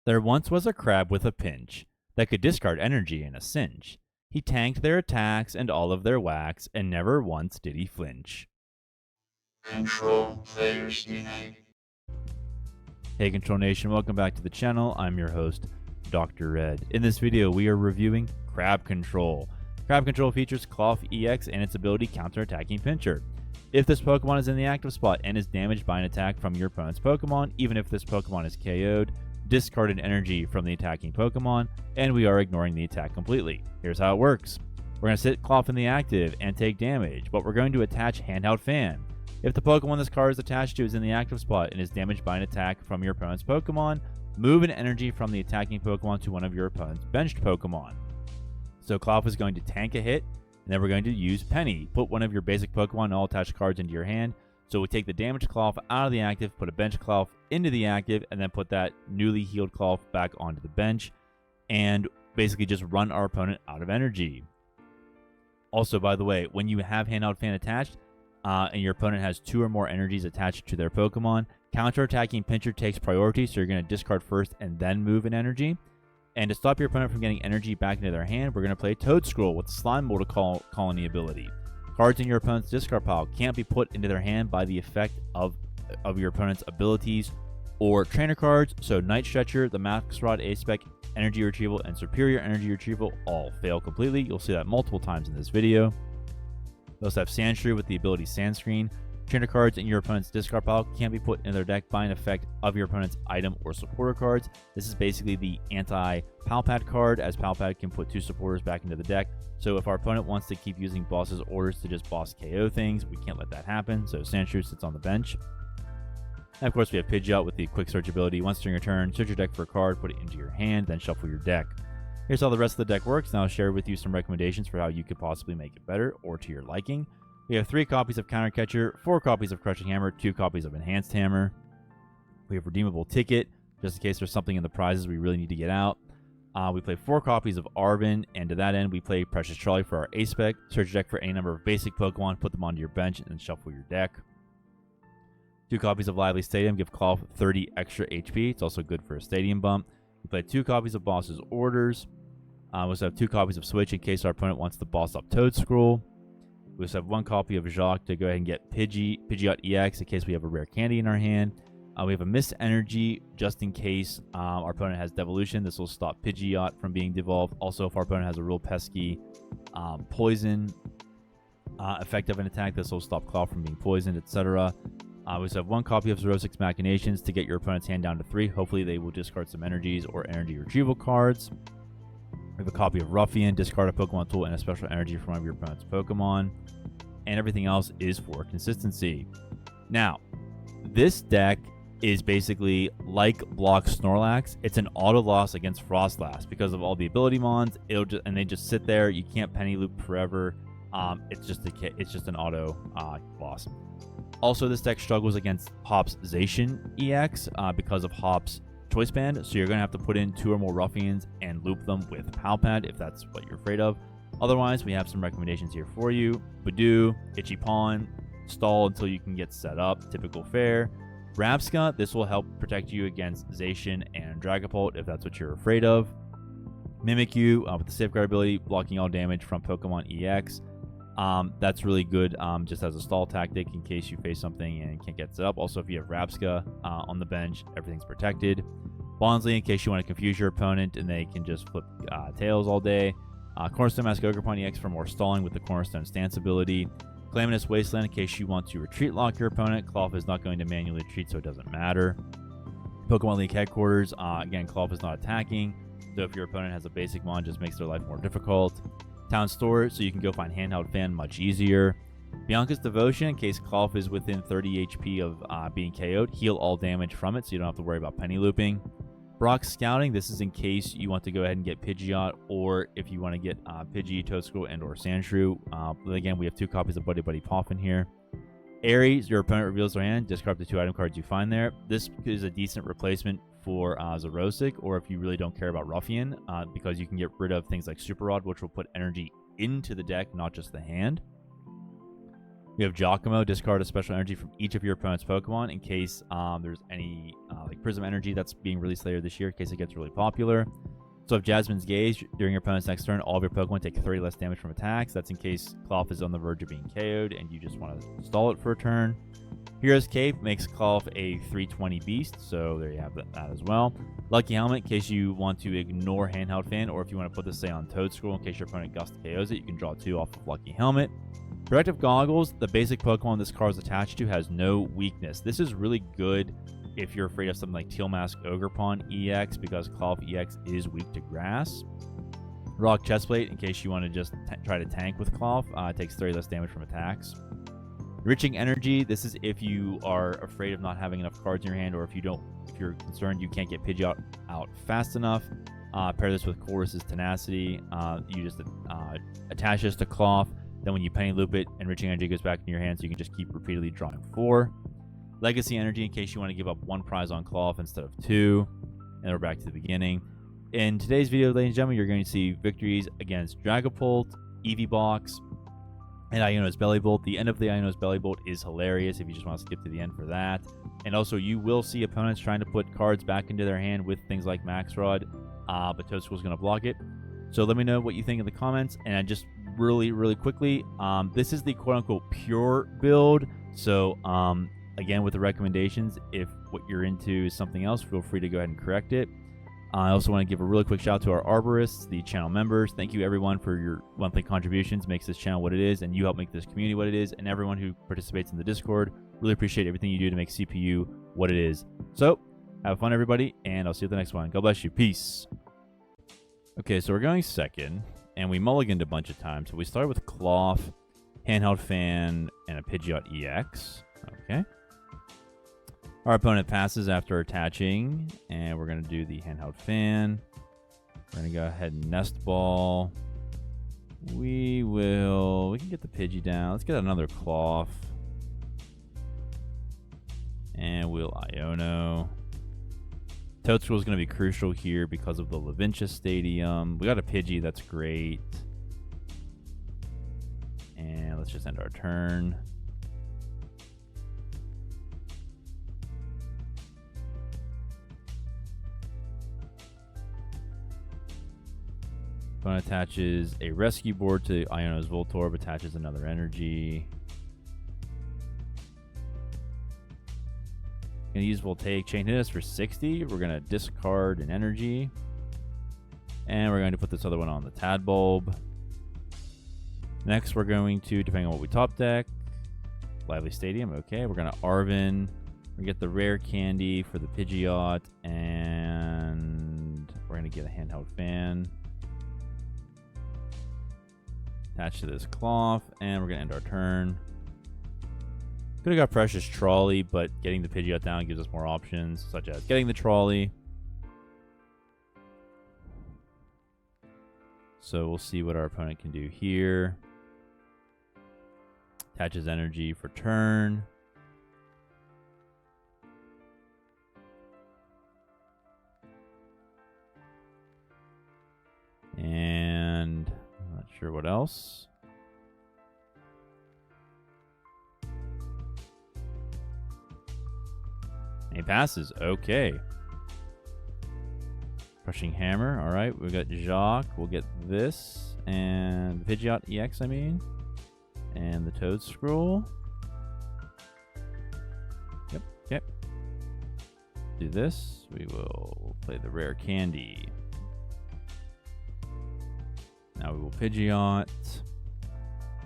There once was a crab with a pinch that could discard energy in a cinch. He tanked their attacks and all of their whacks, and never once did he flinch. Control players denied. Hey Control Nation, welcome back to the channel. I'm your host, Dr. Red. In this video, we are reviewing Crab Control. Crab Control features Klawf EX and its ability Counter-Attacking Pincher. If this Pokemon is in the active spot and is damaged by an attack from your opponent's Pokemon, even if this Pokemon is KO'd, discard an energy from the attacking Pokemon, and we are ignoring the attack completely. Here's how it works. We're going to sit Klawf in the active and take damage, but we're going to attach Handheld Fan. If the Pokemon this card is attached to is in the active spot and is damaged by an attack from your opponent's Pokemon, move an energy from the attacking Pokemon to one of your opponent's benched Pokemon. So Klawf is going to tank a hit, and then we're going to use Penny. Put one of your basic Pokemon and all attached cards into your hand. So we take the damaged Klawf out of the active, put a bench Klawf into the active, and then put that newly healed Klawf back onto the bench, and basically just run our opponent out of energy. Also, by the way, when you have Handheld Fan attached, and your opponent has 2 or more energies attached to their Pokemon, Counter-Attacking Pincher takes priority, so you're going to discard first and then move an energy. And to stop your opponent from getting energy back into their hand, we're going to play Toedscruel with the Slime Mold Colony ability. Cards in your opponent's discard pile can't be put into their hand by the effect of your opponent's abilities or trainer cards, so Night Stretcher, the Max Rod A-Spec, Energy Retrieval, and Superior Energy Retrieval all fail completely. You'll see that multiple times in this video. We also have Sandshrew with the ability Sandscreen. Trainer cards in your opponent's discard pile can't be put in their deck by an effect of your opponent's item or supporter cards. This is basically the anti-Palpad card, as Palpad can put 2 supporters back into the deck. So if our opponent wants to keep using boss's orders to just boss KO things, we can't let that happen. So Sandshrew sits on the bench. And of course, we have Pidgeot with the quick search ability. Once during your turn, search your deck for a card, put it into your hand, then shuffle your deck. Here's how the rest of the deck works. Now I'll share with you some recommendations for how you could possibly make it better or to your liking. We have 3 copies of Counter Catcher, 4 copies of Crushing Hammer, 2 copies of Enhanced Hammer. We have Redeemable Ticket, just in case there's something in the prizes we really need to get out. We play 4 copies of Arvin, and to that end, we play Precious Trolley for our A-Spec. Search your deck for any number of basic Pokemon, put them onto your bench, and then shuffle your deck. 2 copies of Lively Stadium give Klawf 30 extra HP. It's also good for a Stadium bump. We play 2 copies of Boss's Orders. We also have 2 copies of Switch in case our opponent wants to boss up Toedscruel. We also have 1 copy of Jacques to go ahead and get Pidgeot EX in case we have a rare candy in our hand. We have a Mist Energy just in case our opponent has Devolution. This will stop Pidgeot from being devolved. Also, if our opponent has a real pesky poison effect of an attack, this will stop Klawf from being poisoned, etc. We also have 1 copy of Xerosic's Machinations to get your opponent's hand down to 3. Hopefully, they will discard some energies or energy retrieval cards. We have a copy of Ruffian, discard a Pokemon tool and a special energy from one of your opponent's Pokemon. And everything else is for consistency. Now, this deck is basically like Block Snorlax. It's an auto loss against Frostlass because of all the ability mons. And they just sit there. You can't penny loop forever. It's just an auto loss. Also, this deck struggles against Hop's Zacian EX because of Hop's Choice Band, so you're going to have to put in 2 or more Ruffians and loop them with Palpad if that's what you're afraid of. Otherwise, we have some recommendations here for you. Badoo, Itchy Pawn, stall until you can get set up, typical fare. Rabsca, this will help protect you against Zacian and Dragapult if that's what you're afraid of. Mimikyu with the Safeguard ability, blocking all damage from Pokemon EX. That's really good just as a stall tactic in case you face something and can't get set up. Also, if you have Rabsca on the bench, everything's protected. Bonsly, in case you want to confuse your opponent and they can just flip tails all day. Cornerstone Mask Ogerpon EX for more stalling with the Cornerstone Stance ability. Calamitous Wasteland in case you want to retreat lock your opponent. Klawf is not going to manually retreat, so it doesn't matter. Pokemon League Headquarters, again, Klawf is not attacking, so if your opponent has a basic mon, just makes their life more difficult. Town Store, so you can go find Handheld Fan much easier. Bianca's Devotion, in case Klawf is within 30 HP of being KO'd, heal all damage from it, so you don't have to worry about penny looping. Brock's Scouting, this is in case you want to go ahead and get Pidgeot, or if you want to get Pidgey, Toedscruel, and or Sandshrew. Again, we have 2 copies of Buddy Buddy Poffin here. Aries, your opponent reveals their hand, discard the 2 item cards you find there. This is a decent replacement for Xerosic, or if you really don't care about Ruffian, because you can get rid of things like Super Rod, which will put energy into the deck, not just the hand. We have Giacomo. Discard a special energy from each of your opponent's Pokemon in case there's any like Prism energy that's being released later this year in case it gets really popular. So if Jasmine's Gaze, during your opponent's next turn, all of your Pokemon take 30 less damage from attacks. That's in case Klawf is on the verge of being KO'd and you just want to stall it for a turn. Hero's Cape makes Klawf a 320 beast, so there you have that as well. Lucky Helmet, in case you want to ignore Handheld Fan, or if you want to put this, say, on Toedscool, in case your opponent Gust KOs it, you can draw 2 off of Lucky Helmet. Protective Goggles, the basic Pokemon this card is attached to, has no weakness. This is really good if you're afraid of something like Teal Mask Ogerpon EX, because Klawf EX is weak to grass. Rock Chestplate, in case you want to just try to tank with Klawf, takes 30 less damage from attacks. Enriching Energy, this is if you are afraid of not having enough cards in your hand, or if you're concerned you can't get Pidgeot out fast enough. Pair this with Chorus's Tenacity. You just attach this to Klawf. Then when you Penny Loop it, Enriching Energy goes back in your hand, so you can just keep repeatedly drawing 4. Legacy Energy, in case you want to give up 1 prize on Klawf instead of 2. And we're back to the beginning. In today's video, ladies and gentlemen, you're going to see victories against Dragapult, Eevee Box, and Iono's Bellibolt. The end of the Iono's Bellibolt is hilarious if you just want to skip to the end for that. And also, you will see opponents trying to put cards back into their hand with things like Max Rod, but Toedscool's going to block it. So let me know what you think in the comments. And just really quickly, this is the quote-unquote pure build. So again, with the recommendations, if what you're into is something else, feel free to go ahead and correct it. I also want to give a really quick shout out to our arborists, the channel members. Thank you everyone for your monthly contributions. Makes this channel what it is, and you help make this community what it is. And everyone who participates in the Discord, really appreciate everything you do to make CPU what it is. So have fun, everybody, and I'll see you at the next one. God bless you. Peace. Okay, so we're going second, and we mulliganed a bunch of times. So we started with Klawf, Handheld Fan, and a Pidgeot EX. Okay. Our opponent passes after attaching, and we're going to do the Handheld Fan. We're going to go ahead and Nest Ball. We can get the Pidgey down. Let's get another Klawf. And we'll Iono. Toedscool is going to be crucial here because of the Levincia Stadium. We got a Pidgey, that's great. And let's just end our turn. Opponent attaches a rescue board to Iono's Voltorb, attaches another energy. Gonna use Voltaic Chain Hit us for 60. We're gonna discard an energy. And we're going to put this other one on the Tadbulb. Next, we're going to, depending on what we top deck, Lively Stadium. Okay, we're gonna Arven. We get the rare candy for the Pidgeot, and we're gonna get a Handheld Fan. Attach to this Klawf, and we're going to end our turn. Could have got Precious Trolley, but getting the Pidgeot down gives us more options, such as getting the Trolley. So we'll see what our opponent can do here. Attaches energy for turn. And not sure what else. And he passes. Okay. Crushing Hammer. All right. We got Jacques. We'll get this. And Pidgeot EX, I mean. And the Toedscruel. Yep. Yep. Do this. We will play the rare candy. Now we will Pidgeot.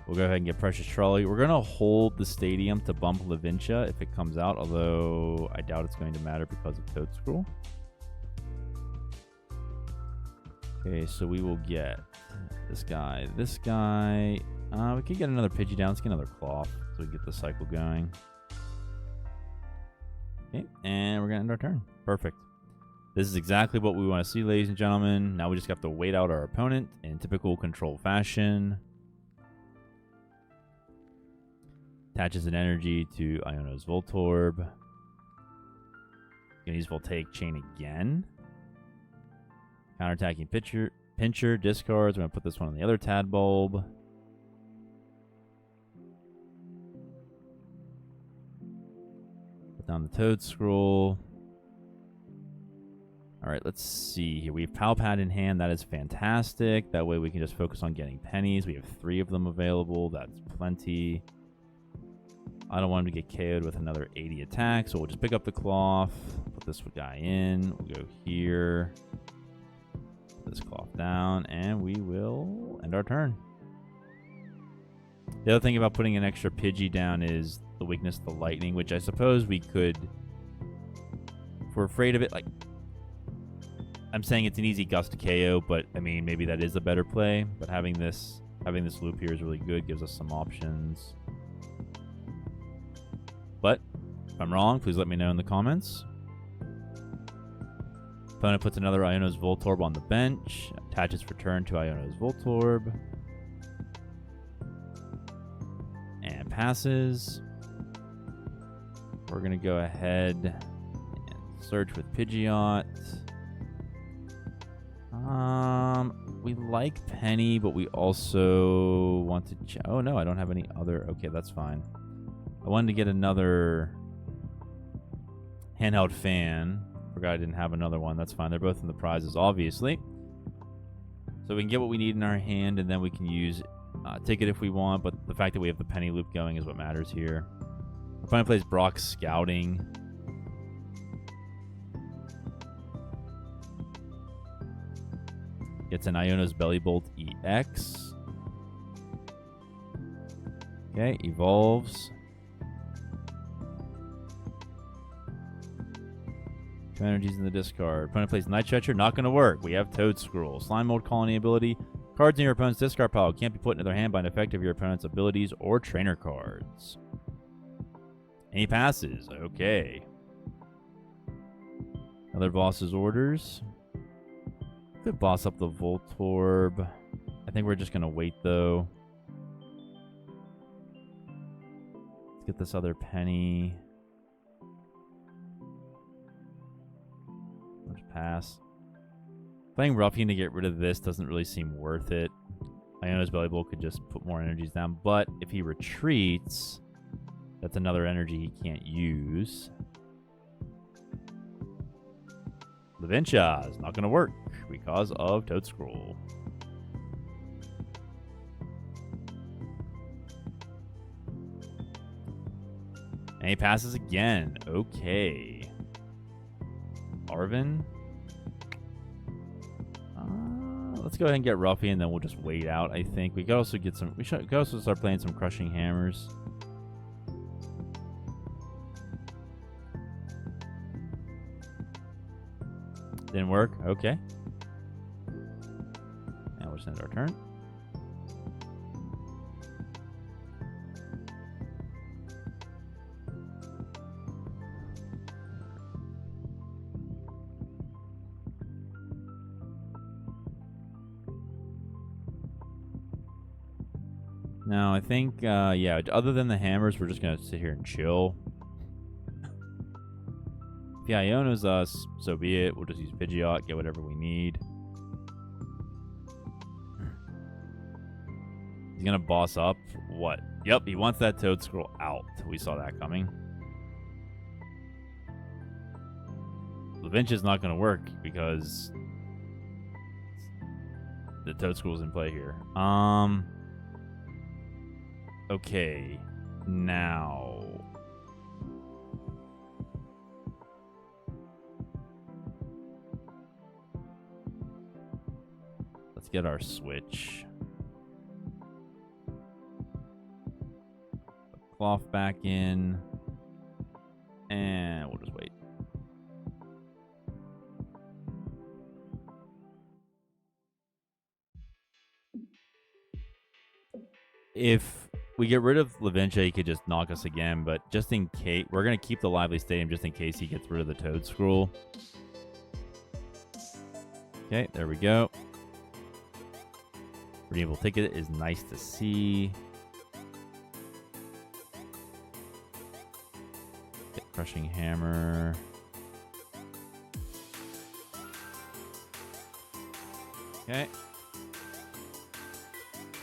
We'll go ahead and get Precious Trolley. We're going to hold the Stadium to bump Levincia if it comes out, although I doubt it's going to matter because of Toedscruel. Okay, so we will get this guy, this guy. We can get another Pidgey down. Let's get another Klawf so we get the cycle going. Okay, and we're going to end our turn. Perfect. This is exactly what we want to see, ladies and gentlemen. Now we just have to wait out our opponent in typical control fashion. Attaches an energy to Iono's Voltorb. Gonna use Voltaic Chain again. Counterattacking Pincher, discards. We're gonna put this one on the other Tadbulb. Put down the Toedscruel. All right, let's see here. We have Palpad in hand. That is fantastic. That way we can just focus on getting pennies. We have 3 of them available. That's plenty. I don't want him to get KO'd with another 80 attack, so we'll just pick up the Klawf. Put this guy in. We'll go here. Put this Klawf down, and we will end our turn. The other thing about putting an extra Pidgey down is the weakness to lightning, which I suppose we could... If we're afraid of it, like... I'm saying it's an easy gust to KO, but I mean maybe that is a better play. But having this loop here is really good, gives us some options. But if I'm wrong, please let me know in the comments. Opponent puts another Iono's Voltorb on the bench, attaches return to Iono's Voltorb, and passes. We're gonna go ahead and search with Pidgeot. We like Penny, but we also want to... Oh, no, I don't have any other... Okay, that's fine. I wanted to get another Handheld Fan. Forgot I didn't have another one. That's fine. They're both in the prizes, obviously. So we can get what we need in our hand, and then we can use Ticket if we want, but the fact that we have the Penny loop going is what matters here. Our opponent plays Brock Scouting. Gets an Iono's Bellibolt EX. Okay, evolves. 2 energies in the discard. Opponent plays Night Stretcher. Not going to work. We have Toedscruel. Slime Mold Colony ability. Cards in your opponent's discard pile can't be put into their hand by an effect of your opponent's abilities or trainer cards. And he passes. Okay. Other boss's orders. Could boss up the Voltorb. I think we're just going to wait, though. Let's get this other Penny. Let's pass. Playing Ruffian to get rid of this doesn't really seem worth it. Iono's Bellibolt could just put more energies down, but if he retreats, that's another energy he can't use. Levincha is not going to work because of Toedscruel. And he passes again. Okay. Arvin. Let's go ahead and get Ruffy, and then we'll just wait out. I think we could also get some. We could also start playing some Crushing Hammers. Didn't work. Okay. And we'll just end our turn. Now, I think, yeah, other than the hammers, we're just going to sit here and chill. If the Iono's us, so be it. We'll just use Pidgeot, get whatever we need. He's going to boss up. What? Yep, he wants that Toedscruel out. We saw that coming. Levincha's not going to work because the Toedscruel's in play here. Okay, now let's get our switch. Put Klawf back in, and we'll just wait. If we get rid of Levincha, he could just knock us again, but just in case, we're going to keep the Lively Stadium just in case he gets rid of the Toedscruel. Okay, there we go. Redeemable ticket is nice to see. Get Crushing Hammer. Okay.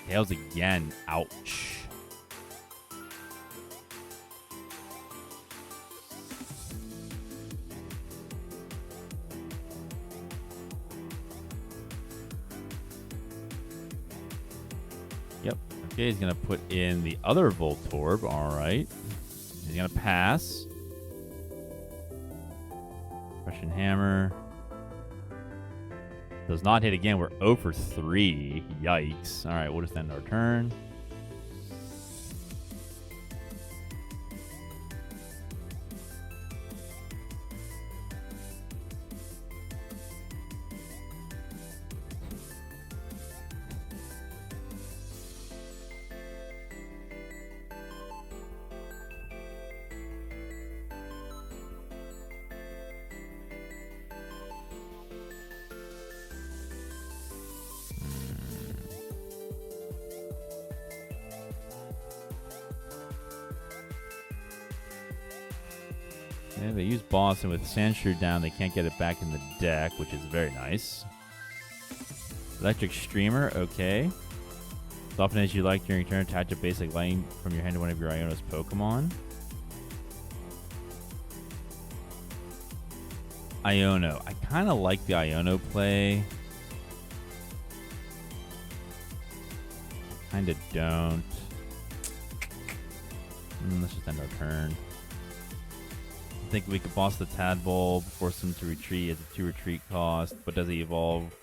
Tails again. Ouch. Yep. Okay, he's going to put in the other Voltorb. All right. He's going to pass. Crushing Hammer. Does not hit again. We're 0 for 3. Yikes. All right, we'll just end our turn. Yeah, they use Boss, and with Sandshrew down, they can't get it back in the deck, which is very nice. Electric Streamer, okay. As often as you like during your turn, attach a basic lightning from your hand to one of your Iono's Pokemon. Iono. I kind of like the Iono play. Kind of don't. Let's just end our turn. I think we could boss the Tadpole, force him to retreat. It's a 2 retreat cost, but does he evolve?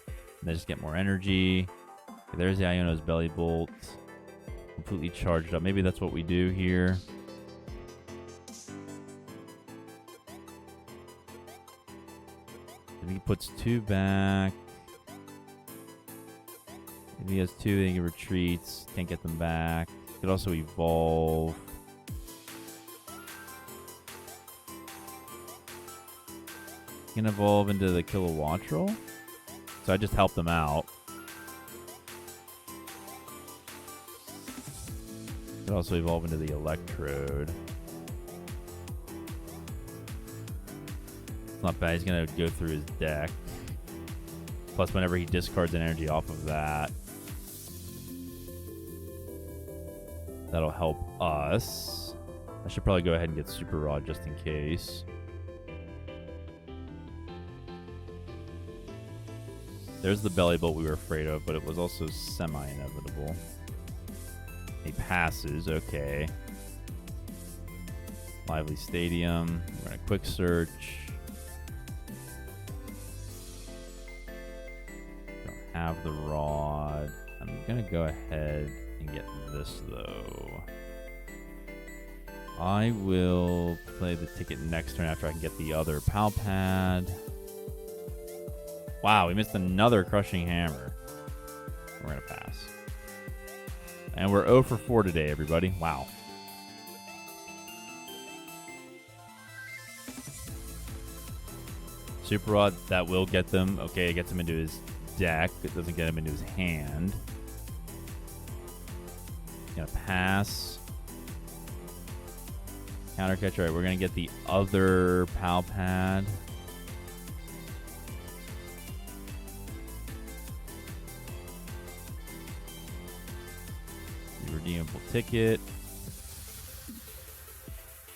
They just get more energy. Okay, there's the Iono's Bellibolt. Completely charged up. Maybe that's what we do here. If he puts 2 back. If he has 2, then he retreats. Can't get them back. Could also evolve. Can evolve into the Kilowattrel. So I just helped them out. Could also evolve into the Electrode. It's not bad. He's going to go through his deck. Plus, whenever he discards an energy off of that, that'll help us. I should probably go ahead and get Super Rod just in case. There's the Bellibolt we were afraid of, but it was also semi-inevitable. He passes, okay. Lively Stadium. We're going to quick search. Don't have the rod. I'm going to go ahead and get this, though. I will play the ticket next turn after I can get the other Pal Pad. Wow, we missed another Crushing Hammer. We're going to pass. And we're 0 for 4 today, everybody. Wow. Super Rod, that will get them. Okay, it gets him into his deck. It doesn't get him into his hand. Going to pass. Counter catch. All right, we're going to get the other Pal Pad. Redeemable ticket.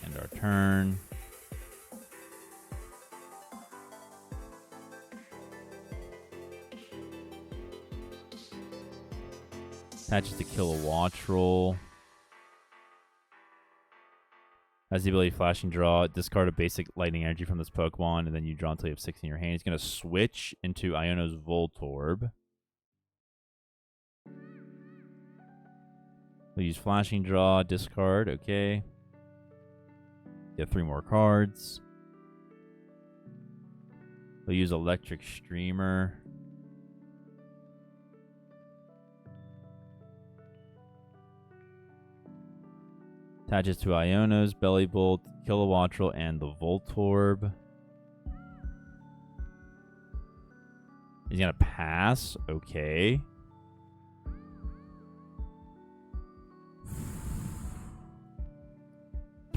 End our turn. Attaches to Kilowattrel. Has the ability Flashing Draw. Discard a basic lightning energy from this Pokemon, and then you draw until you have 6 in your hand. He's going to switch into Iono's Voltorb. We'll use Flashing Draw, discard, okay. Get 3 more cards. We'll use Electric Streamer. Attaches to Iono's, Bellibolt, Kilowattrel, and the Voltorb. He's going to pass, okay.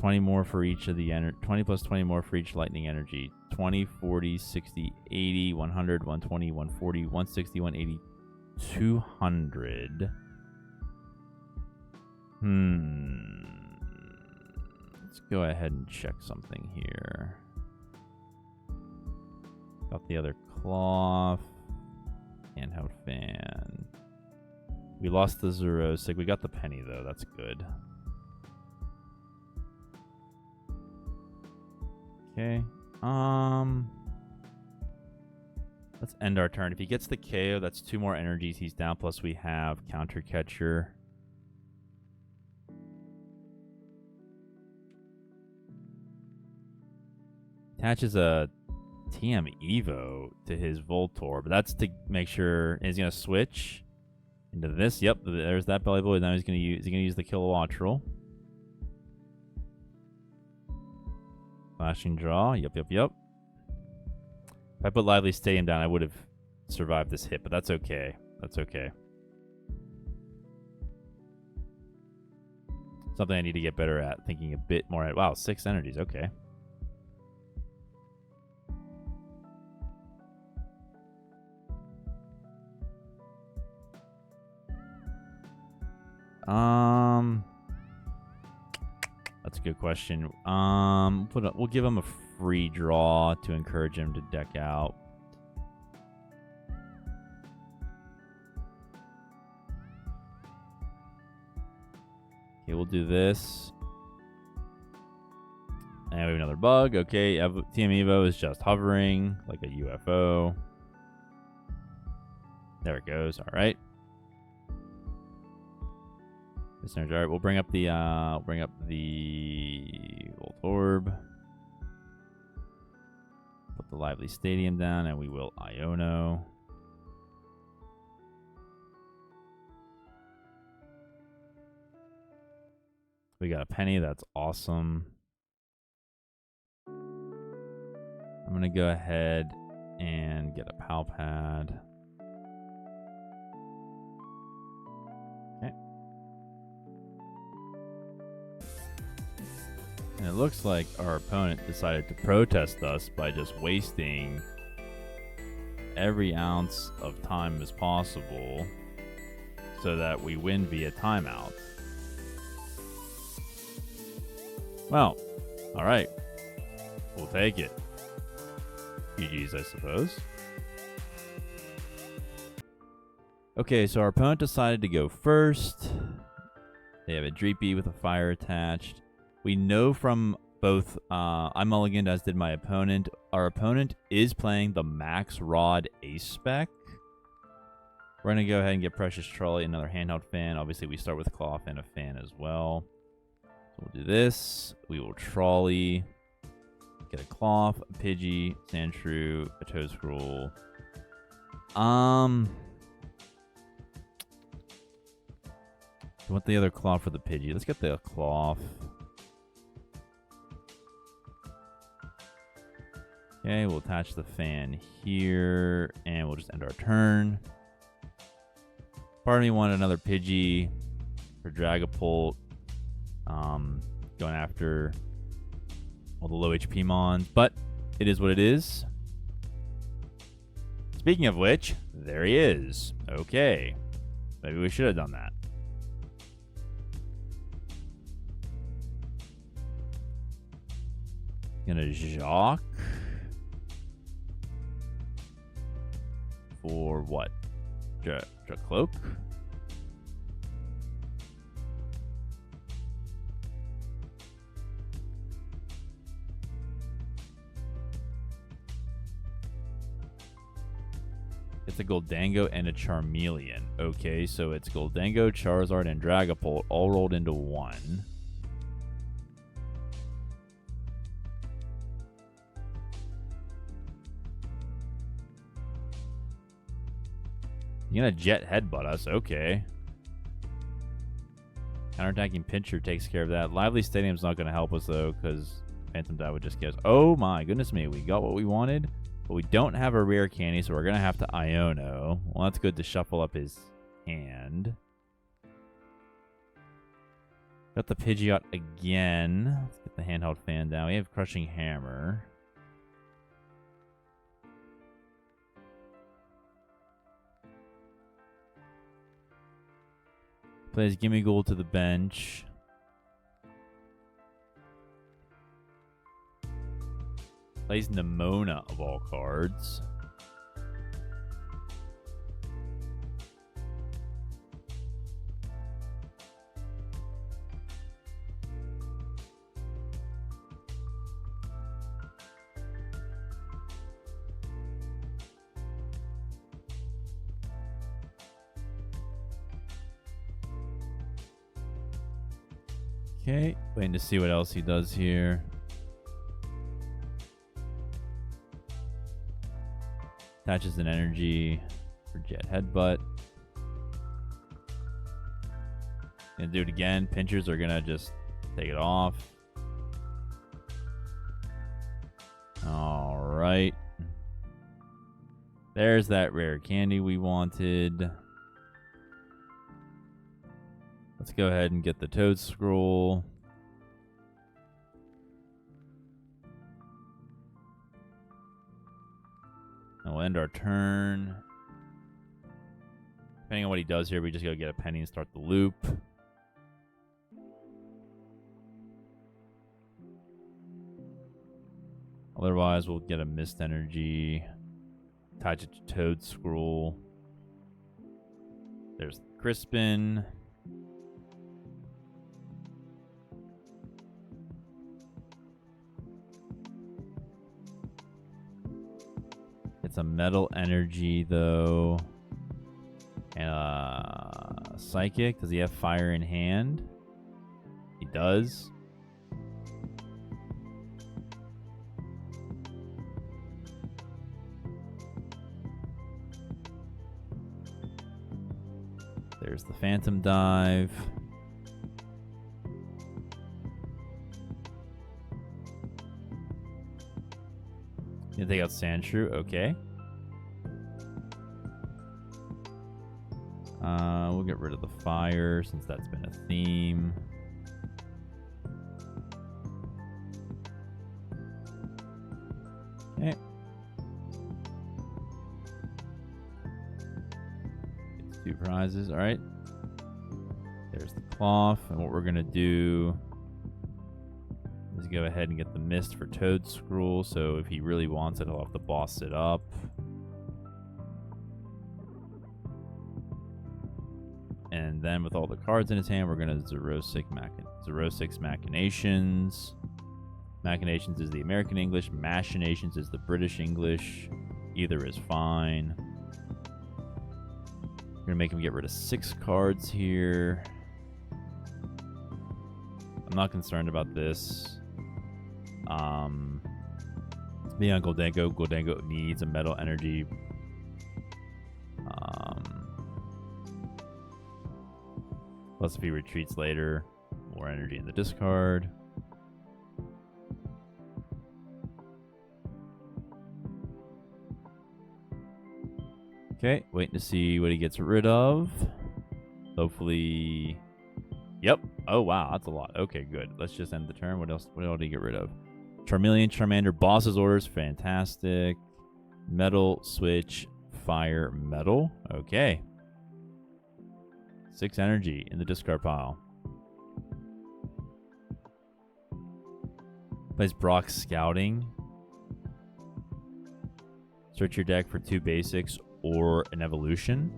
$20 more for each of the 20 plus 20 more for each lightning energy. 20, 40, 60, 80, 100, 120, 140, 160, 180, 200. Let's go ahead and check something here. Got the other Klawf. Handheld Fan. We lost the Zerosic. We got the Penny, though. That's good. Okay. Let's end our turn. If he gets the KO, that's 2 more energies. He's down. Plus we have Counter Catcher. Attaches a TM Evo to his Voltorb, but that's to make sure he's gonna switch into this. Yep, there's that Bellibolt. Now he's gonna use the Kilowattrel. Flashing Draw. Yep. If I put Lively Stadium down, I would have survived this hit, but that's okay. That's okay. Something I need to get better at, thinking a bit more at. Wow, 6 energies. Okay. That's a good question. We'll give him a free draw to encourage him to deck out. Okay, we'll do this. And we have another bug. Okay, TM Evo is just hovering like a UFO. There it goes. All right. All right, we'll bring up the Voltorb. Put the Lively Stadium down, and we will Iono. We got a Penny. That's awesome. I'm gonna go ahead and get a Pal Pad. And it looks like our opponent decided to protest us by just wasting every ounce of time as possible so that we win via timeout. Well, alright. We'll take it. GG's, I suppose. Okay, so our opponent decided to go first. They have a Dreepy with a fire attached. We know from both, I mulliganed as did my opponent. Our opponent is playing the Max Rod Ace spec. We're going to go ahead and get Precious Trolley, another Handheld Fan. Obviously, we start with Klawf and a Fan as well. So we'll do this. We will Trolley, get a Klawf, a Pidgey, Sandshrew, a Toedscruel. You want the other Klawf for the Pidgey? Let's get the Klawf. Okay, we'll attach the Fan here, and we'll just end our turn. Part of me wanted another Pidgey for Dragapult, going after all the low HP mons, but it is what it is. Speaking of which, there he is. Okay, maybe we should have done that. Gonna Jacques. For what? Cloak? It's a Gholdengo and a Charmeleon. Okay, so it's Gholdengo, Charizard, and Dragapult all rolled into one. You're gonna Jet Headbutt us, okay. Counterattacking Pincher takes care of that. Lively Stadium's not gonna help us though, because Phantom Dye would just get us. Oh my goodness me, we got what we wanted, but we don't have a rare candy, so we're gonna have to Iono. Well, that's good to shuffle up his hand. Got the Pidgeot again. Let's get the Handheld Fan down. We have Crushing Hammer. Plays Gimme Gold to the bench. Plays Nemona of all cards. Okay, waiting to see what else he does here. Attaches an energy for Jet Headbutt. Gonna do it again. Pinchers are gonna just take it off. All right. There's that rare candy we wanted. Let's go ahead and get the Toedscruel. And we'll end our turn. Depending on what he does here, we just go get a penny and start the loop. Otherwise, we'll get a Mist Energy. Attach it to Toedscruel. There's Crispin. It's a Metal Energy, though. And Psychic. Does he have Fire in hand? He does. There's the Phantom Dive. You take out Sandshrew, okay. We'll get rid of the fire since that's been a theme. Okay. It's 2 prizes, alright. There's the Klawf, and what we're gonna do is go ahead and get the Mist for Toedscruel, so if he really wants it, he'll have to boss it up. And then with all the cards in his hand, we're going to Zero Six Machinations. Machinations is the American English. Machinations is the British English. Either is fine. We're going to make him get rid of 6 cards here. I'm not concerned about this. Beyond Gholdengo. Gholdengo needs a Metal Energy. Plus, if he retreats later, more energy in the discard. Okay, waiting to see what he gets rid of. Hopefully... Yep. Oh, wow, that's a lot. Okay, good. Let's just end the turn. What else did he get rid of? Charmeleon, Charmander, Boss's Orders. Fantastic. Metal, Switch, Fire, Metal. Okay. 6 energy in the discard pile. Plays Brock Scouting. Search your deck for 2 basics or an evolution.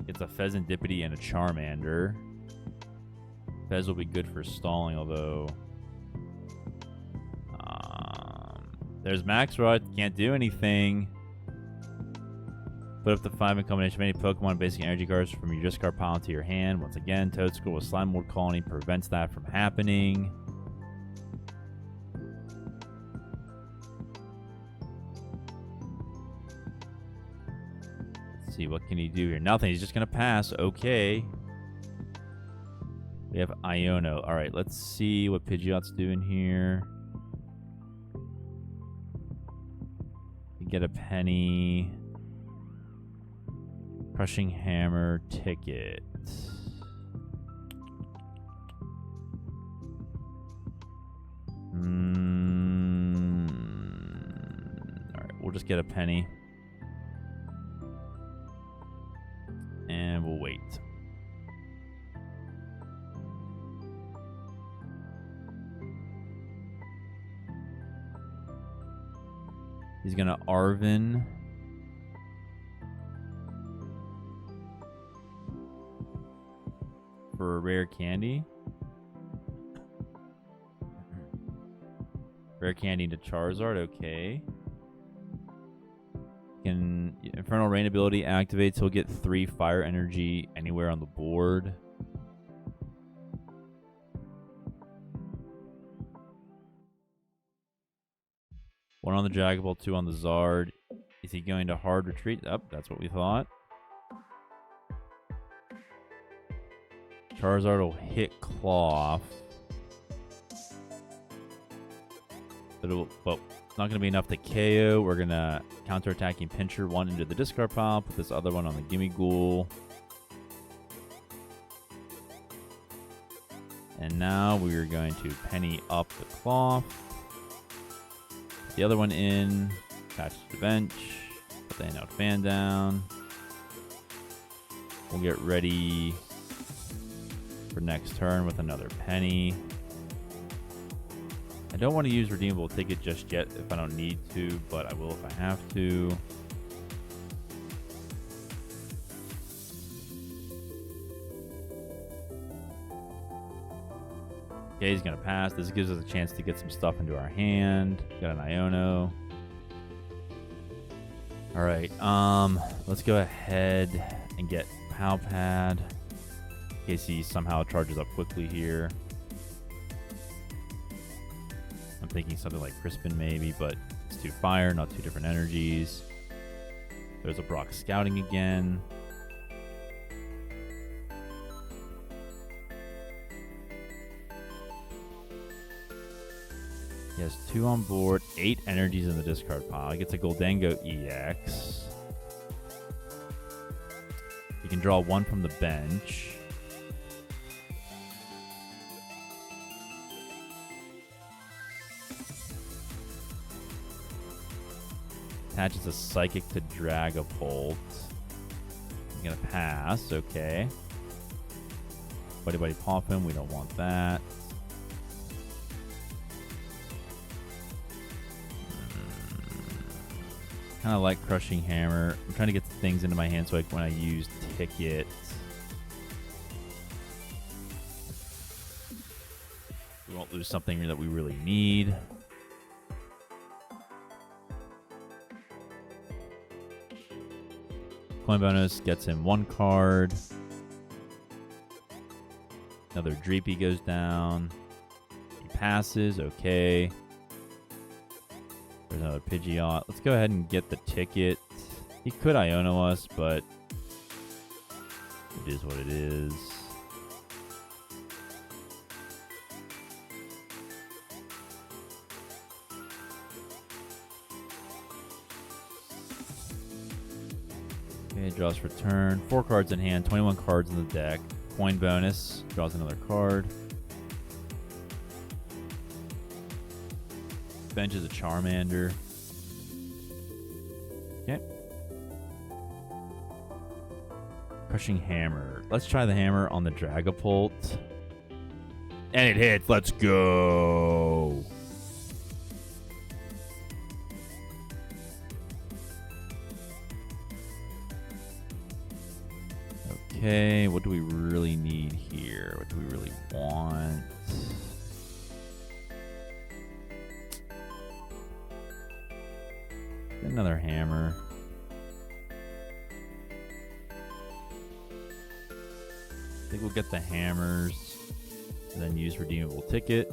It's a Fezandipity and a Charmander. Fez will be good for stalling, although... there's Maxrod. Can't do anything. Put up to 5 in combination of any Pokemon basic energy cards from your discard pile into your hand. Once again, Toedscool with Slime Mold Colony prevents that from happening. Let's see, what can he do here? Nothing. He's just going to pass. Okay. We have Iono. Alright, let's see what Pidgeot's doing here. Get a penny. Crushing Hammer, Ticket. Alright, we'll just get a penny. And we'll wait. He's going to Arven. For a rare candy. Rare candy to Charizard, okay. can Infernal Rain ability activates. He'll get 3 fire energy anywhere on the board. One on the Dragapult, 2 on the Zard. Is he going to hard retreat? Up, that's what we thought. Charizard will hit Klawf. But it's not going to be enough to KO. We're going to counter-attacking Pincher 1 into the discard pile. Put this other one on the Gimme Ghoul. And now we are going to Penny up the Klawf. The other one in. Attach to the bench. Put the Handheld Fan down. We'll get ready for next turn with another Penny. I don't want to use Redeemable Ticket just yet if I don't need to, but I will if I have to. Okay, he's going to pass. This gives us a chance to get some stuff into our hand. Got an Iono. All right, let's go ahead and get Pal Pad in case he somehow charges up quickly here. I'm thinking something like Crispin maybe, but it's 2 fire, not 2 different energies. There's a Brock Scouting again. He has 2 on board, 8 energies in the discard pile. He gets a Gholdengo EX. He can draw 1 from the bench. Attaches a Psychic to Dragapult. I'm gonna pass, okay. Buddy pop him, we don't want that. Kind of like Crushing Hammer. I'm trying to get the things into my hand so like when I use Ticket. We won't lose something that we really need. Coin bonus gets him 1 card. Another Dreepy goes down. He passes, okay. There's another Pidgeot. Let's go ahead and get the ticket. He could Iono us, but it is what it is. Okay, draws for turn. 4 cards in hand, 21 cards in the deck. Coin bonus, draws another card. Bench is a Charmander. Okay. Crushing Hammer. Let's try the hammer on the Dragapult. And it hits. Let's go. Okay, what do we really need here? What do we really want? Another hammer. I think we'll get the hammers and then use Redeemable Ticket.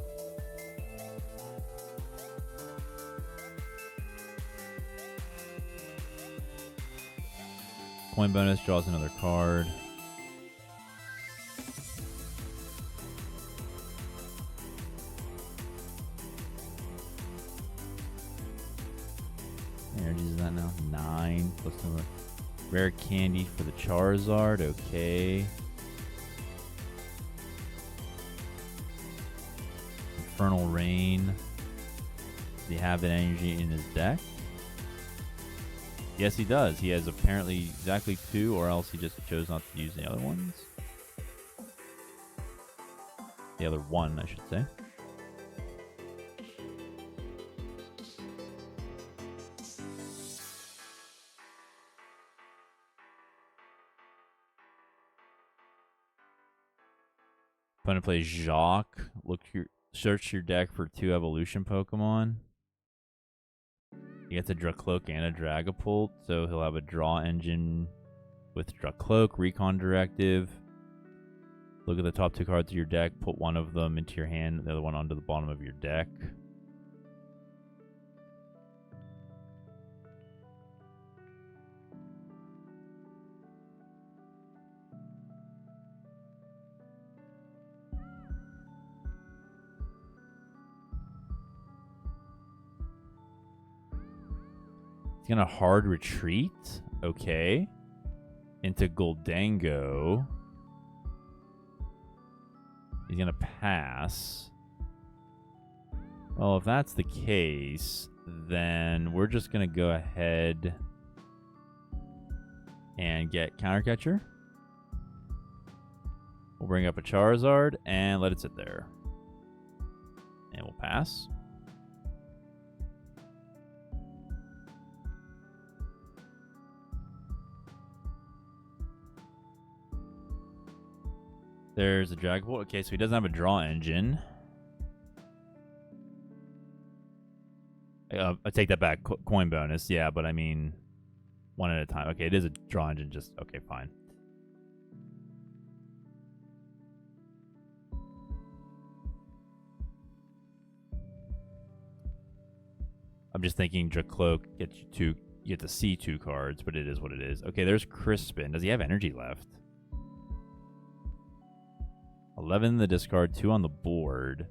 Coin bonus draws another card. Energies is that now? 9 plus another rare candy for the Charizard. Okay. Infernal Rain. Does he have that energy in his deck? Yes, he does. He has apparently exactly 2, or else he just chose not to use the other ones. The other one, I should say. Opponent plays Jacques. Search your deck for 2 evolution Pokemon. He gets a Dracloak and a Dragapult, so he'll have a draw engine with Dracloak, Recon Directive. Look at the top 2 cards of your deck, put one of them into your hand, the other one onto the bottom of your deck. He's gonna hard retreat. Okay. Into Gholdengo. He's gonna pass. Well, if that's the case, then we're just gonna go ahead and get Counter Catcher. We'll bring up a Charizard and let it sit there. And we'll pass. There's a Dragapult. Okay, so he doesn't have a draw engine. I take that back. Coin bonus. Yeah, but I mean, one at a time. Okay, it is a draw engine. Just, okay, fine. I'm just thinking Dracloak gets you get to see 2 cards, but it is what it is. Okay, there's Crispin. Does he have energy left? 11 in the discard, 2 on the board.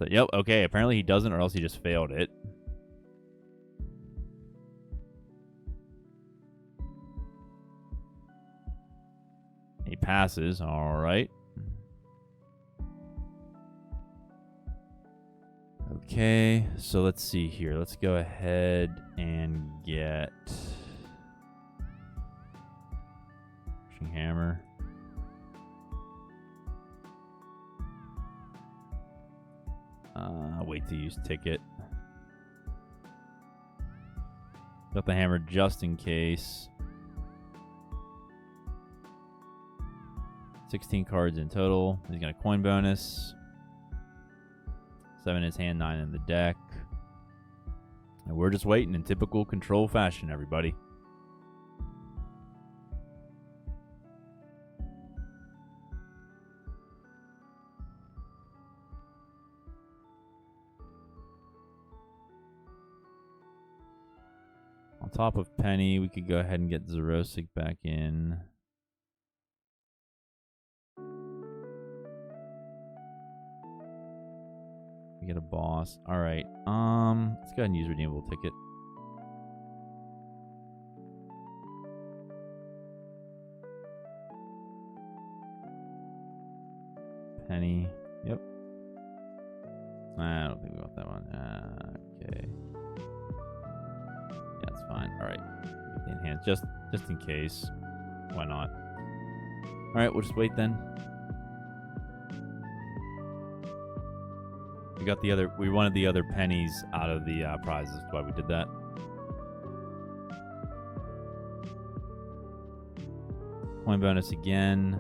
Yep, okay, apparently he doesn't, or else he just failed it. He passes, alright. Okay, so let's see here. Let's go ahead and get Crushing Hammer. Wait to use Ticket. Got the hammer just in case. 16 cards in total. He's got a coin bonus. 7 in his hand, 9 in the deck. And we're just waiting in typical control fashion, everybody. On top of Penny, we could go ahead and get Xerosic back in. We get a boss. Alright. Let's go ahead and use Redeemable Ticket. Penny. Yep. I don't think we want that one. Okay. Yeah, it's fine. Alright. Enhance just in case. Why not? Alright, we'll just wait then. We got the other. We wanted the other pennies out of the prizes. That's why we did that. Coin bonus again.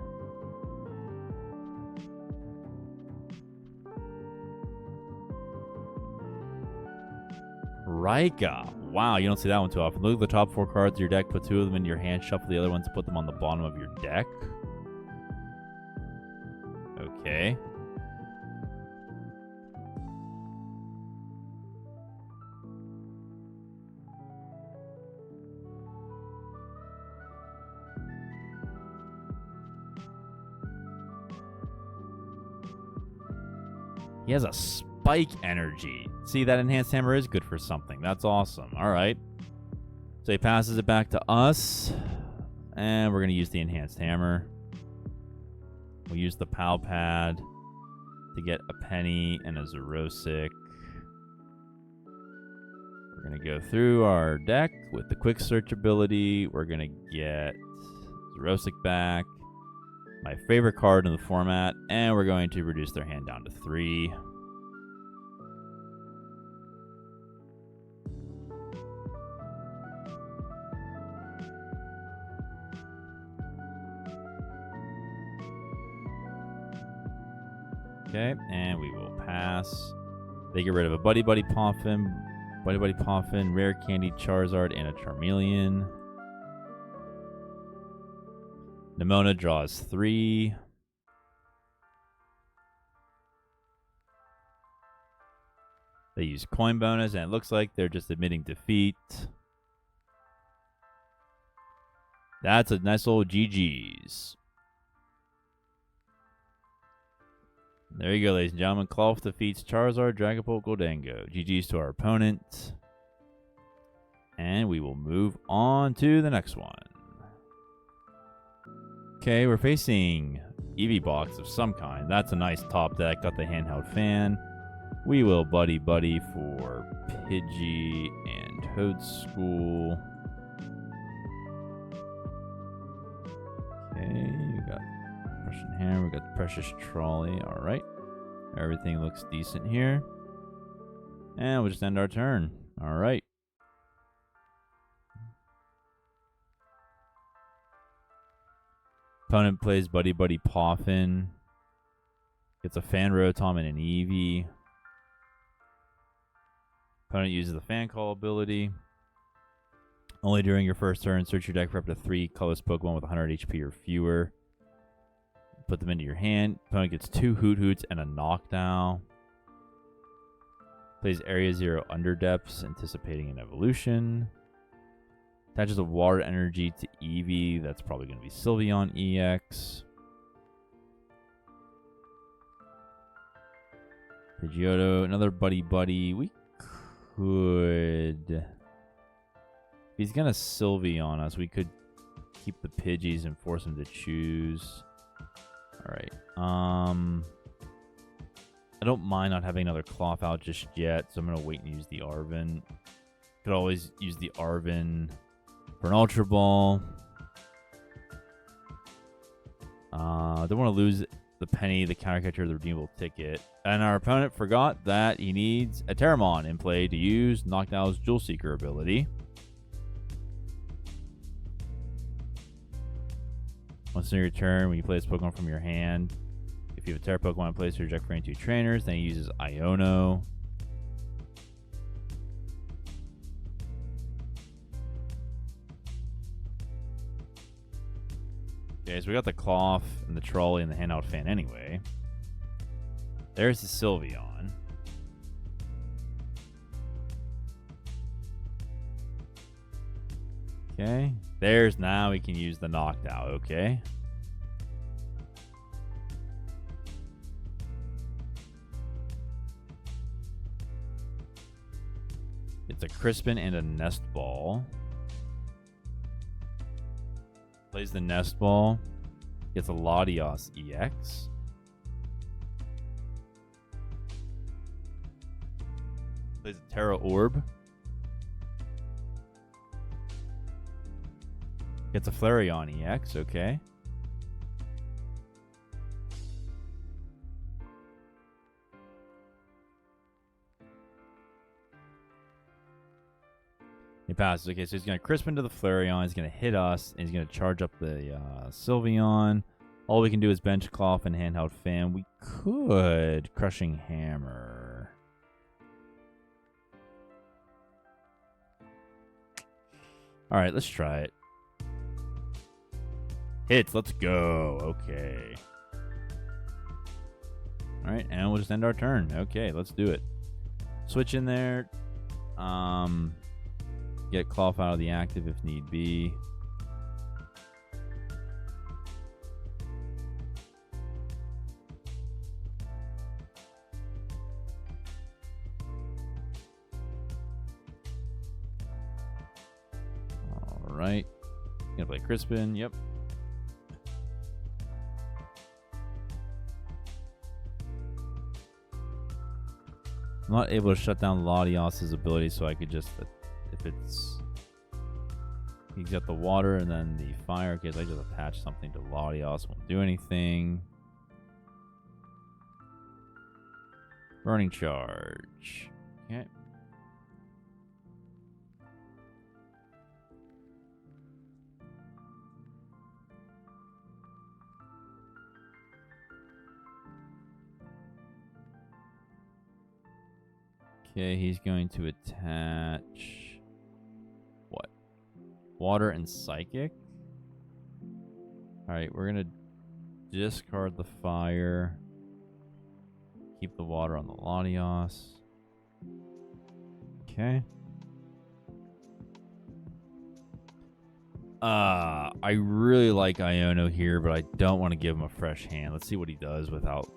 Rika. Wow, you don't see that one too often. Look at the top 4 cards of your deck. Put 2 of them in your hand. Shuffle the other ones. Put them on the bottom of your deck. Okay. He has a spike energy. See, that enhanced hammer is good for something. That's awesome. All right. So he passes it back to us. And we're going to use the enhanced hammer. We'll use the PAL pad to get a Penny and a Xerosic. We're going to go through our deck with the quick search ability. We're going to get Xerosic back. My favorite card in the format, and we're going to reduce their hand down to 3. Okay, and we will pass. They get rid of a Buddy Puffin. Buddy Buddy Poffin, Rare Candy, Charizard, and a Charmeleon. Nimona draws 3. They use coin bonus, and it looks like they're just admitting defeat. That's a nice old GG's. There you go, ladies and gentlemen. Klawf defeats Charizard, Dragapult, Gholdengo. GG's to our opponent. And we will move on to the next one. Okay, we're facing Eevee Box of some kind. That's a nice top deck. Got the Handheld Fan. We will buddy for Pidgey and Toedscool. Okay, we got Prussian Hammer. We got the Precious Trolley. All right, everything looks decent here, and we'll just end our turn. All right. Opponent plays Buddy Poffin. Gets a Fan Rotom and an Eevee. Opponent uses the Fan Call ability. Only during your first turn, search your deck for up to 3 colorless Pokemon with 100 HP or fewer. Put them into your hand. Opponent gets 2 Hoot Hoots and a Knockdown. Plays Area 0 Underdepths, anticipating an evolution. Attaches a Water Energy to Eevee. That's probably going to be Sylveon EX. Pidgeotto, another Buddy. We could... If he's going to Sylveon us, we could keep the Pidgeys and force him to choose. Alright. I don't mind not having another Klawf out just yet, so I'm going to wait and use the Arven. Could always use the Arven for an Ultra Ball. Don't want to lose the penny, the counter catcher, the redeemable ticket. And our opponent forgot that he needs a Terramon in play to use Knockdown's Jewel Seeker ability. Once in your turn, when you play this Pokemon from your hand, if you have a Terra Pokemon in place to reject for any 2 trainers, then he uses Iono. Okay, so we got the Klawf and the Trolley and the Handheld Fan anyway. There's the Sylveon. Okay. There's now we can use the Knockdown, okay. It's a Crispin and a Nest Ball. Plays the Nest Ball. Gets a Latios EX. Plays a Terra Orb. Gets a Flareon EX, okay. He passes. Okay, so he's going to crisp into the Flareon. He's going to hit us, and he's going to charge up the Sylveon. All we can do is bench Klawf and Handheld Fan. We could Crushing Hammer. All right, let's try it. Hits, let's go. Okay. All right, and we'll just end our turn. Okay, let's do it. Switch in there. Get Klawf out of the active if need be. All right. Gonna play Crispin. Yep. I'm not able to shut down Latios' ability, so I could just, if it's, he's got the water and then the fire, okay, so I just attach something to Latios, won't do anything. Burning Charge. Okay. Okay, he's going to attach what? Water and Psychic. All right, we're gonna discard the fire. Keep the water on the Latios. Okay. I really like Iono here, but I don't want to give him a fresh hand. Let's see what he does without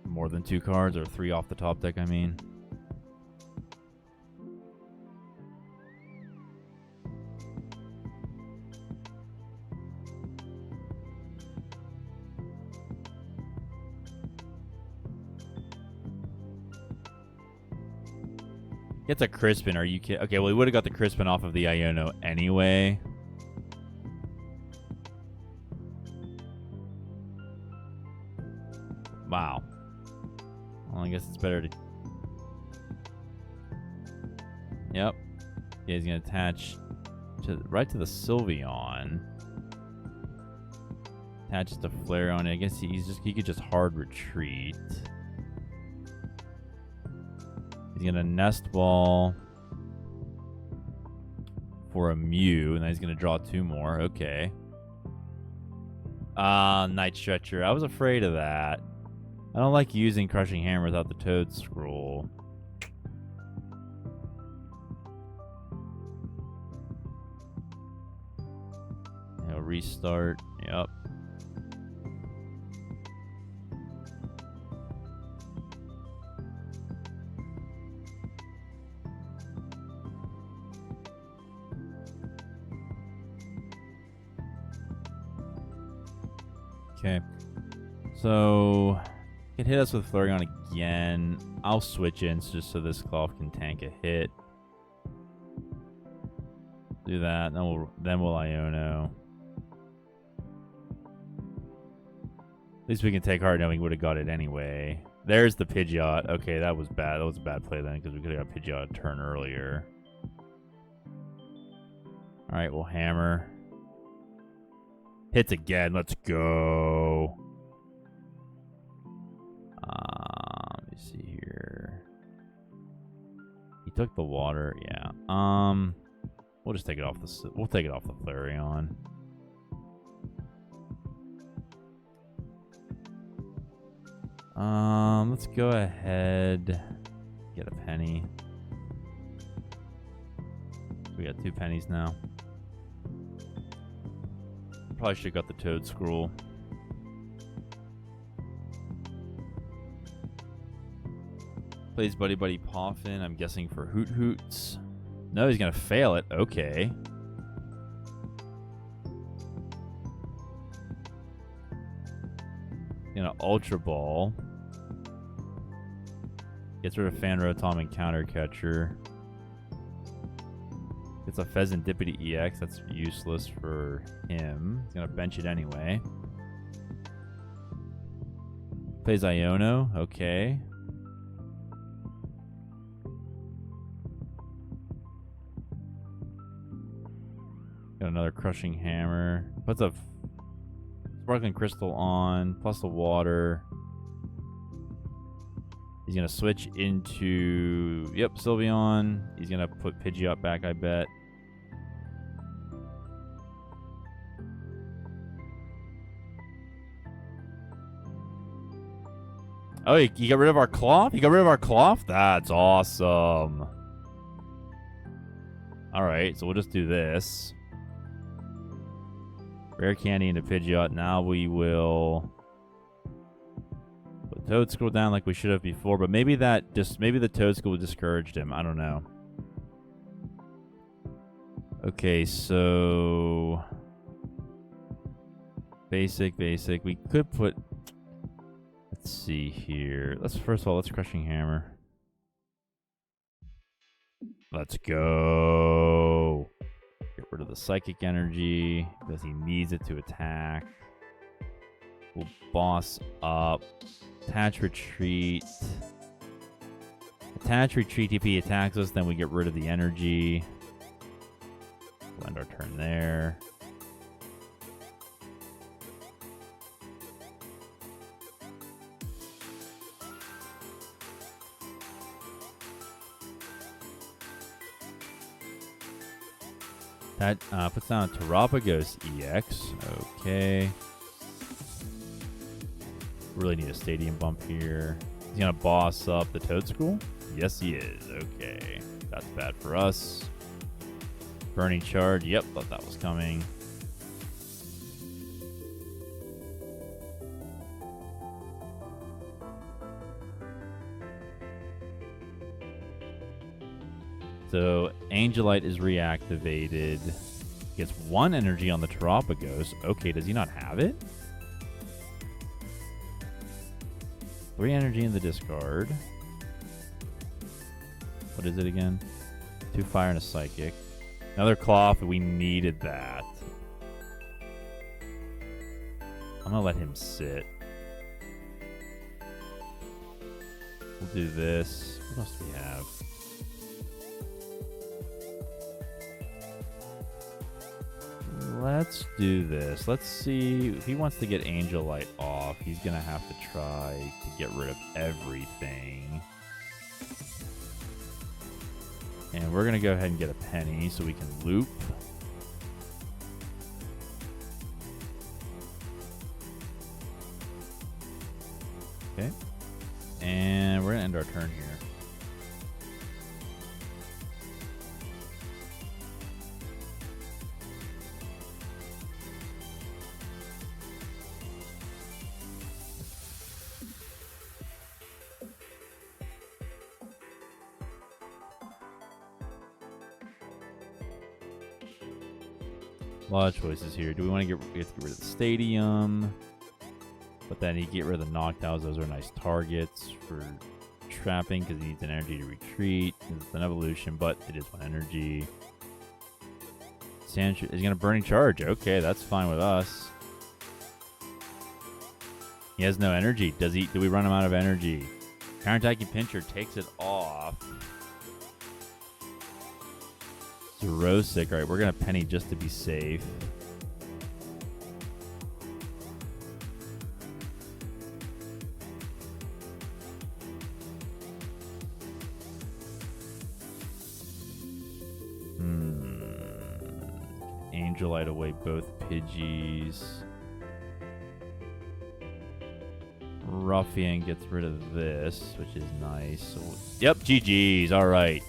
more than 2 cards, or 3 off the top deck, I mean. Gets a Crispin. Are you kidding? Okay, well, he would have got the Crispin off of the Iono anyway. Wow. Well, I guess it's better to... Yep. Yeah, he's going to attach right to the Sylveon. Attaches to Flareon. I guess he could just hard retreat. He's going to Nest Ball for a Mew, and then he's going to draw 2 more. Okay. Night Stretcher. I was afraid of that. I don't like using Crushing Hammer without the Toedscruel. He'll restart. Yep. Okay. So... Can hit us with Flareon again. I'll switch in just so this Klawf can tank a hit. Do that. Then we'll Iono. At least we can take heart knowing we would have got it anyway. There's the Pidgeot. Okay, that was bad. That was a bad play then because we could have got Pidgeot a turn earlier. All right, we'll hammer. Hits again. Let's go. Let me see here. He took the water, yeah. We'll just take it off the. We'll take it off the Flareon. Let's go ahead. Get a penny. We got 2 pennies now. Probably should have got the Toedscruel. Plays Buddy Buddy Poffin, I'm guessing for Hoot Hoots. No, he's going to fail it. Okay. Gonna Ultra Ball. Gets rid of Fanrotom and Counter Catcher. Gets a Pheasantipity EX. That's useless for him. He's gonna bench it anyway. Plays Iono. Okay. Got another Crushing Hammer. Puts a Sparkling Crystal on, plus the water. He's going to switch into, yep, Sylveon. He's going to put Pidgeot back, I bet. Oh, he got rid of our Klawf? He got rid of our Klawf? That's awesome. All right, so we'll just do this. Rare Candy into Pidgeot. Now we will put Toedscruel down like we should have before, but maybe the Toedscruel discouraged him. I don't know. Okay, so basic. We could put. Let's see here. First of all, let's Crushing Hammer. Let's go. Get rid of the Psychic Energy because he needs it to attack. We'll Boss up. Attach Retreat. Attach Retreat. If he attacks us, then we get rid of the energy. We'll end our turn there. That puts down a Terapagos EX. Okay. Really need a stadium bump here. He's going to boss up the Toedscool? Yes, he is. Okay. That's bad for us. Burning Charge. Yep, thought that was coming. So, Angelite is reactivated. Gets 1 energy on the Terapagos. Okay, does he not have it? 3 energy in the discard. What is it again? 2 fire and a psychic. Another Klawf. We needed that. I'm gonna let him sit. We'll do this. What else do we have? Let's do this. Let's see if he wants to get Angel Light off. He's gonna have to try to get rid of everything. And we're gonna go ahead and get a penny so we can loop. Okay. And we're gonna end our turn here. A lot of choices here. Do we want to we have to get rid of the stadium? But then you get rid of the knockdowns. Those are nice targets for trapping because he needs an energy to retreat. It's an evolution, but it is 1 energy. Sandshrew is going to Burning Charge. Okay, that's fine with us. He has no energy. Do we run him out of energy? Counterattacking Pincher takes it off. Xerosic. All right, we're going to penny just to be safe. Angelite away both Pidgeys. Ruffian gets rid of this, which is nice. So, yep, GG's. All right.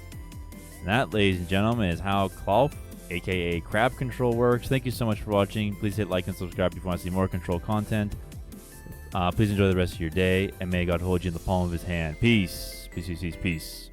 And that, ladies and gentlemen, is how Klawf, aka Crab Control, works. Thank you so much for watching. Please hit like and subscribe if you want to see more control content. Please enjoy the rest of your day, and may God hold you in the palm of his hand. Peace. Peace, peace, peace, peace.